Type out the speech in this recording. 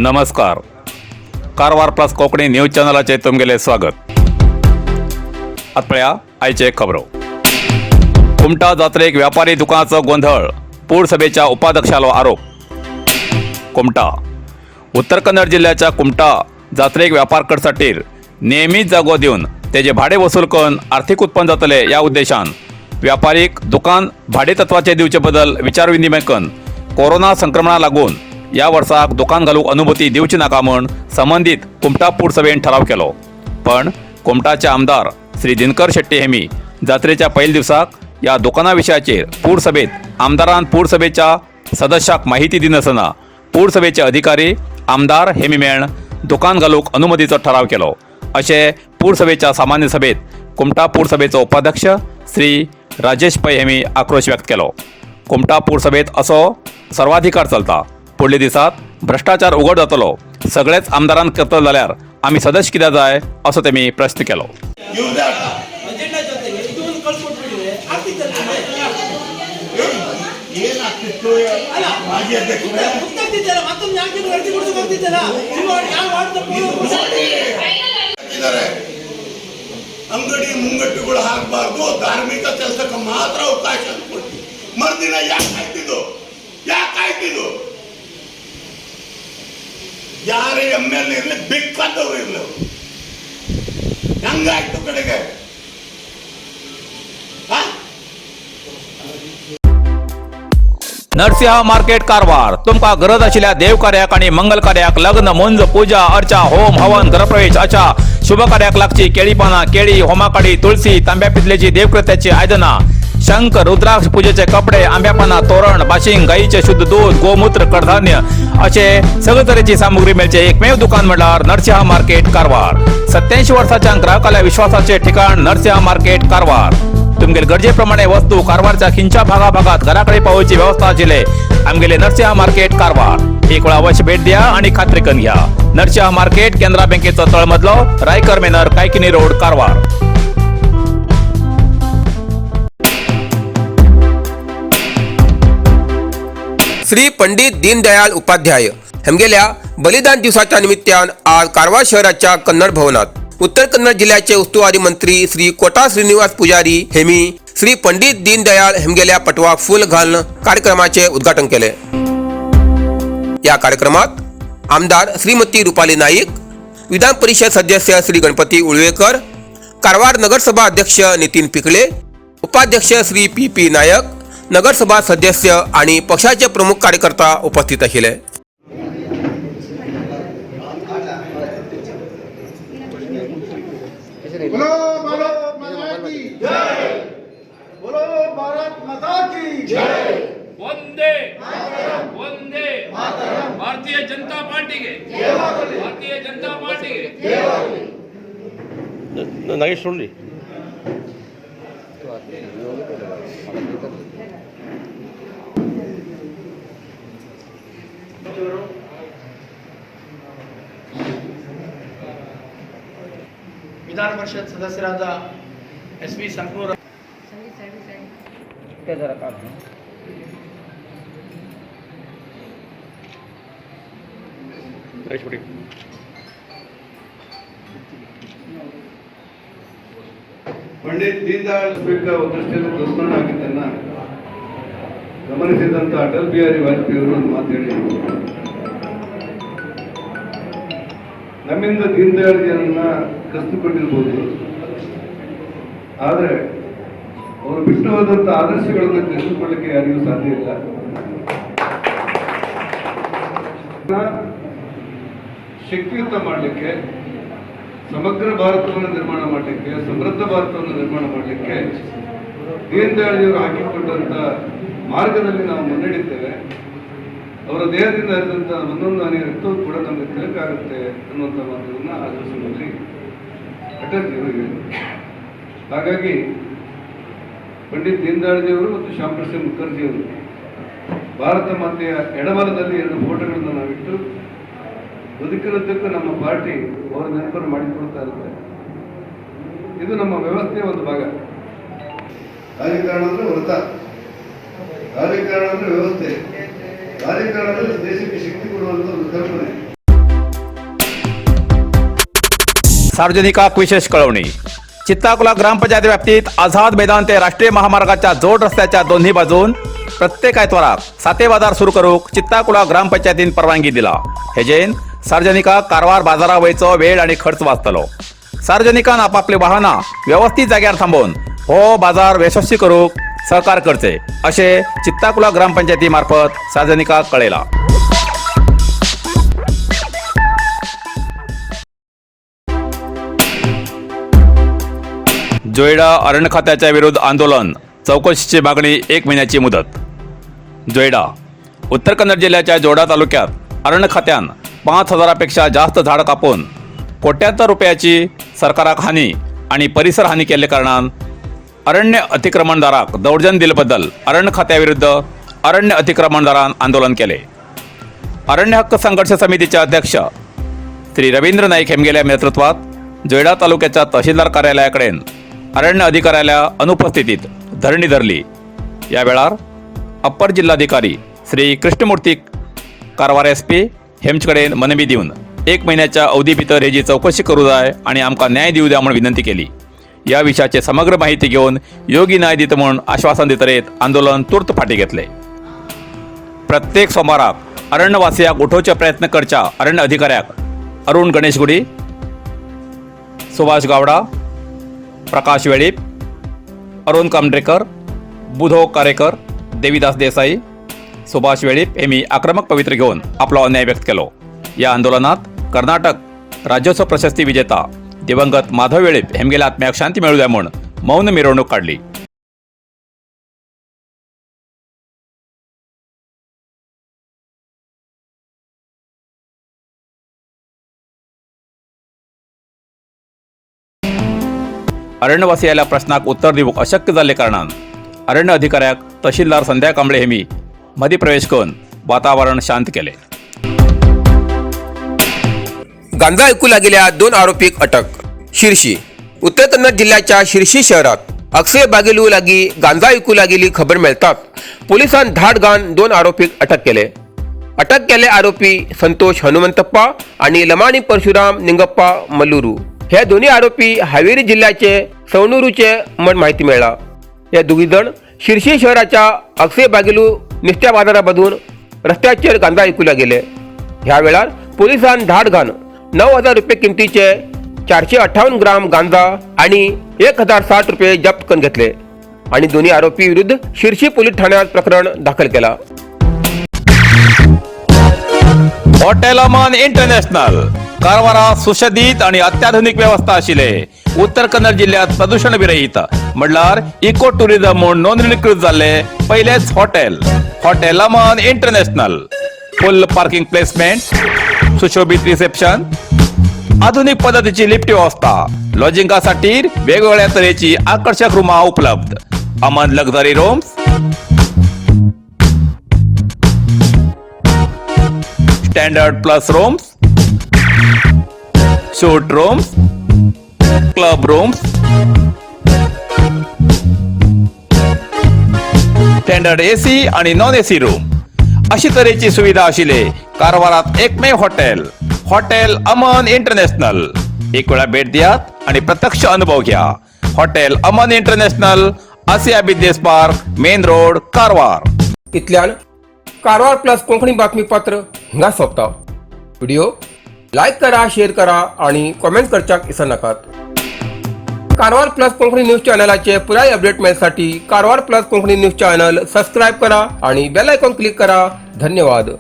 नमस्कार. Karwar plus Konkani news चॅनलाचे तुमगेले स्वागत. आत्मळ्या आयचे खबरो. कुमटा जात्रेक व्यापारी दुकानाचो गोंधळ, पूरसभेच्या उपाध्यक्षालो आरोप. कुमटा. उत्तर कन्नड जिल्ह्याच्या कुमटा जात्रेक व्यापार करसाटीर नेहमीच जागो दिवन तेजे भाडे वसूल करून आर्थिक उत्पन्न जातले या उद्देशान व्यापारीक दुकान भाडे तत्वाचे दिवचे बदल विचार विनिमय करून कोरोना संक्रमणा लागून या वर्साक दुकान घालूक अनुमती दिवची नाका म्हूण संबंधीत कुमटा पूरसभेन ठराव केलो. पण कुमटाचे आमदार श्री दिनकर शेट्टी हेमी जात्रेच्या पहिल्या दिवसाक या दुकाना विशयाचेर पूरसभेत आमदारान पूरसभेच्या सदस्याक माहिती दिनासतना पूरसभेचे अधिकारी आमदार हेमी मेळन दुकान घालूक अनुमतीचो ठराव केलो अशें पूरसभेच्या सामान्य सभेत कुमटा पूरसभेचो उपाध्यक्ष श्री राजेश पै हेमी आक्रोश व्यक्त केलो. कुमटा पूरसभेत असो सर्वाधिकार चलता. फुडल्या दिसात भ्रष्टाचार उघड जातलो. सगळेच आमदारान करतले जाल्यार आमी सदस्य कित्याक जाय असो तेमी प्रश्न केलो. ಅಂಗಡಿ ಮುಂಗಟ್ಟುಗಳು ಹಾಕಬಾರ್ದು, ಧಾರ್ಮಿಕ ಕೆಲಸಕ್ಕೆ ಮಾತ್ರ ಅವಕಾಶ ಕೊಟ್ಟು ಮರುದಿನ ಯಾಕಾಯ್ತಿದ್ದು ಯಾರೇ MLA ಇರಲಿ, ಬೇಕಾದವರು ಇರಲಿ, ಹಂಗಾಯ್ತು ಕಡೆಗೆ. नरसिंह मार्केट कारवार. तुमका गरज आशिल्ल्या देव कार्याक आणि मंगल कार्याक, लग्न, मुंज, पूजा, अर्चा, होम, हवन, गृहप्रवेश अशा शुभ कार्याक लागची केळी पानां, केळी, होमाकाडी, तुळसी, तांब्या पितलेची देवकृत्याची आयदनां, शंख, रुद्राक्ष पूजेचे कपडे, आंब्या पानां, तोरण, बाशिंग, गाईचे शुद्ध दूध, गोमूत्र, कडधान्य असे सगळे तरेची सामुग्री मेळचे एकमेव दुकान म्हणल्यार नरसिंह मार्केट कारवार. 87 वर्सांच्या ग्राहकाल्या विश्वासाचे ठिकाण नरसिंह मार्केट कारवार. तुमगेर गरजेप्रमाणे वस्तू कारवारच्या खिंच्या भागाभागात घराकडे पावोवची व्यवस्था आशिल्ले आमगेले नरसिंह मार्केट कारवार. एक वेळ अवश्य भेट द्या आणि खात्री करून घ्या. नरसिंह मार्केट केंद्रा बँकेचो तळमजलो, रायकर मेनर, कायकिनी रोड, कारवार. श्री पंडित दीनदयाळ उपाध्याय हेमगेल्या बलिदान दिवसाच्या निमित्तान आज कारवार शहराच्या कन्नड भवनात उत्तर कन्नड जिल्ह्याचे उस्तुवारी मंत्री श्री कोटा श्रीनिवास पुजारी हेमी श्री पंडित दीनदयाळ हेमगेल्या पटवाक फूल घालून कार्यक्रमाचे उद्घाटन केले. या कार्यक्रमात आमदार श्रीमती रुपाली नाईक, विधान परिषद सदस्य श्री गणपती उळवेकर, कारवार नगरसभा अध्यक्ष नितीन पिकळे, उपाध्यक्ष श्री PP नायक, नगरसभा सदस्य आणि पक्षाचे प्रमुख कार्यकर्ता उपस्थित आशिल्ले. बोलो भारत माता की जय, बोलो भारत माता की जय, वंदे वंदे भारतीय जनता पार्टी के भारतीय जनता पार्टी के नागेश सोडली. विधान परिषद सदस्यराದ SV ಸಂಕನೂರ पंडित दीनदयाळ दृष्ಟಿಯಲ್ಲಿ ದುರ್ಮರಣ ಆಗಿದ್ದನ್ನ ಗಮನಿಸಿದಂತ ಅಟಲ್ ಬಿಹಾರಿ ವಾಜಪೇಯಿ ಅವರು ಒಂದು ಮಾತು ಹೇಳಿದರು. ನಮ್ಮಿಂದ ದೀನದಯಾಳರನ್ನ ಕಸಿದುಕೊಂಡಿರ್ಬೋದು, ಆದರೆ ಅವರು ಬಿಟ್ಟು ಹೋದಂತ ಆದರ್ಶಗಳನ್ನು ಕಸಿದುಕೊಳ್ಳಲಿಕ್ಕೆ ಯಾರಿಗೂ ಸಾಧ್ಯ ಇಲ್ಲ. ಶಕ್ತಿಯುತ ಮಾಡಲಿಕ್ಕೆ, ಸಮಗ್ರ ಭಾರತವನ್ನು ನಿರ್ಮಾಣ ಮಾಡಲಿಕ್ಕೆ, ಸಮೃದ್ಧ ಭಾರತವನ್ನು ನಿರ್ಮಾಣ ಮಾಡಲಿಕ್ಕೆ ದೀನದಯಾಳರು ಹಾಕಿಕೊಂಡಂತ ಮಾರ್ಗದಲ್ಲಿ ನಾವು ಮುನ್ನಡೆಯುತ್ತೇವೆ. ಅವರ ದೇಹದಿಂದ ಹರಿದಂಥ ಒಂದೊಂದು ಹನಿ ರಕ್ತವೂ ಕೂಡ ನಮಗೆ ತಿಲಕಾಗುತ್ತೆ ಅನ್ನುವಂಥ ಮಾತನ್ನು ಆ ದಿವಸದಲ್ಲಿ ಅಟಲ್ಜಿಯವರು ಹೇಳಿದರು. ಹಾಗಾಗಿ ಪಂಡಿತ್ ದೀನದಯಾಳಜಿಯವರು ಮತ್ತು ಶ್ಯಾಮ್ ಪ್ರಸಾದ್ ಮುಖರ್ಜಿಯವರು ಭಾರತ ಮಾತೆಯ ಎಡಬಲದಲ್ಲಿ 2 ಫೋಟೋಗಳನ್ನು ನಾವಿಟ್ಟು ಬದುಕಿರುವುದಕ್ಕೂ ನಮ್ಮ ಪಾರ್ಟಿ ಅವರ ನೆನಪನ್ನು ಮಾಡಿಕೊಡ್ತಾ ಇರುತ್ತೆ. ಇದು ನಮ್ಮ ವ್ಯವಸ್ಥೆಯ ಒಂದು ಭಾಗ. ರಾಜಕಾರಣ ಅಂದರೆ ವ್ರತ, ರಾಜಕಾರಣ ಅಂದರೆ ವ್ಯವಸ್ಥೆ, ರಾಜಕಾರಣದಲ್ಲಿ ದೇಶಕ್ಕೆ ಶಕ್ತಿ ಕೊಡುವಂಥ ಒಂದು ಕಲ್ಪನೆ. सार्वजनिकाक विशेष कळवणी. चित्ताकुला ग्रामपंचायत व्याप्तीत आझाद मैदान ते राष्ट्रीय महामार्गाच्या जोड रस्त्याच्या दोन्ही बाजून प्रत्येक आयतवाराक साते बाजार सुरू करूक चित्ताकुला ग्रामपंचायतीन परवानगी दिला. हेजेन सार्वजनिकाक कारवार बाजारा वयचो वेळ आणि खर्च वाचतलो. सार्वजनिकान आपापली वाहनां व्यवस्थित जाग्यार थांबोवन हो बाजार यशस्वी करूक सहकार करचे अशें चित्ताकुला ग्रामपंचायती मार्फत सार्वजनिकाक कळयला. जोयडा अरण्य खात्याच्या विरुद्ध आंदोलन, चौकशीची मागणी 1 महिन्याची मुदत. जोयडा उत्तर कन्नड जिल्ह्याच्या जोडा तालुक्यात अरण्य खात्यान 5,000पेक्षा जास्त झाड कापून कोट्यांतर रुपयाची सरकाराक हानी आणि परिसर हानी केल्ले कारणान अरण्य अतिक्रमणदाराक दौर्जन्य दिल्याबद्दल अरण्य खात्याविरुद्ध अरण्य अतिक्रमणदारान आंदोलन केले. अरण्य हक्क संघर्ष समितीचे अध्यक्ष श्री रवींद्र नाईक हेमगेल्या नेतृत्वात जोयडा तालुक्याच्या तहसीलदार कार्यालयाकडेन अरण्य अधिकाऱ्याल्या अनुपस्थितीत धरणी धरली. या वेळार अप्पर जिल्हाधिकारी श्री कृष्णमूर्ती कारवार SP हेमचे कडेन मनवी दिवन 1 महिन्याच्या अवधी भितर हेची चौकशी करू जाय आणि आमकां न्याय दिवं द्या म्हणून विनंती केली. या विशयाची समग्र माहिती घेऊन योगी न्याय दिता म्हणून आश्वासन दितरेत आंदोलन तूर्त फाटी घेतले. प्रत्येक सोमाराक अरण्यवासियाक उठोवचे प्रयत्न करच्या अरण्य अधिकाऱ्याक अरुण गणेश गुडी, सुभाष गावडा, प्रकाश वेळीप, अरुण कामड्रेकर, बुधो कारेकर, देवीदास देसाई, सुभाष वेळीप हेमी आक्रमक पवित्र घेऊन आपलो अन्याय व्यक्त केलो. या आंदोलनात कर्नाटक राज्योत्सव प्रशस्ती विजेता दिवंगत माधव वेळीप हेमगेल्या आत्म्याक शांती मिळू द्या म्हणून मौन मिरवणूक काढली. अरण्यवासियाल्या प्रश्नाक उत्तर दिवूक अशक्य जाल्ले कारणान अरण्य अधिकाऱ्याक तहसीलदार संध्या कांबळे हेमी मधी प्रवेश करून वातावरण शांत केले. गांजा ऐकू लागलेल्या 2 आरोपीक अटक. शिर्शी उत्तर कन्नड जिल्ह्याच्या शिर्शी शहरात अक्षय बागेलू लागी गांजा ऐकू लागलेली खबर मिळतात पोलिसांनी धाड घालून 2 आरोपीक अटक केले. अटक केले आरोपी संतोष हनुमंतप्पा आणि लमाणी परशुराम निंगप्पा मल्लुरू. हे दोन्ही आरोपी हावेरी जिल्ह्याचे सवणूरूचे म्हण माहिती मिळाला. हे दोघी जण शिर्शी शहराच्या अक्षय बागेलू निस्त्या बाजारामधून रस्त्याचेर गांजा ऐकूला गेले. ह्या वेळार पोलिसांनी धाड घालून 9,000 रुपये किमतीचे 458 ग्राम गांजा आणि 1,060 रुपये जप्त करून घेतले आणि दोन्ही आरोपी विरुद्ध शिर्शी पोलीस ठाण्यात प्रकरण दाखल केला. हॉटेल अमन इंटरनॅशनल कारवारा सुशोभित आणि अत्याधुनिक व्यवस्था आशिले उत्तर कन्नड जिल्ह्यात प्रदूषण विरहित म्हणल्यार इको टुरिझम म्हणून नोंदणीकृत झाले पहिलेच हॉटेल अमन इंटरनॅशनल. फुल पार्किंग प्लेसमेंट, सुशोभित रिसेप्शन, आधुनिक पद्धतीची लिफ्ट व्यवस्था, लॉजिंगासाठी वेगवेगळ्या तऱ्हेची आकर्षक रूमा उपलब्ध. Aman luxury rooms, standard plus rooms, shoot rooms, club rooms, standard AC आणि नॉन AC रूम अशी तऱ्हेची सुविधा आशिले कारवारात एकमेव हॉटेल अमन इंटरनॅशनल. एक वेळा भेट दियात आणि प्रत्यक्ष अनुभव घ्या. Hotel Aman international, Asia business park, main road, Karwar. इतल्यान कारवार प्लस कोंकणी बातमीपत्र हिंगा सोंपता. व्हिडिओ लाईक करा, शेअर करा आणि कमेंट करच्याक विसरू नकात. कारवार प्लस कोंकणी न्यूज चॅनलाचे पुराय अपडेट मिळण्यासाठी Karwar plus Konkani news channel subscribe करा आणि बेल आयकॉन क्लिक करा. धन्यवाद.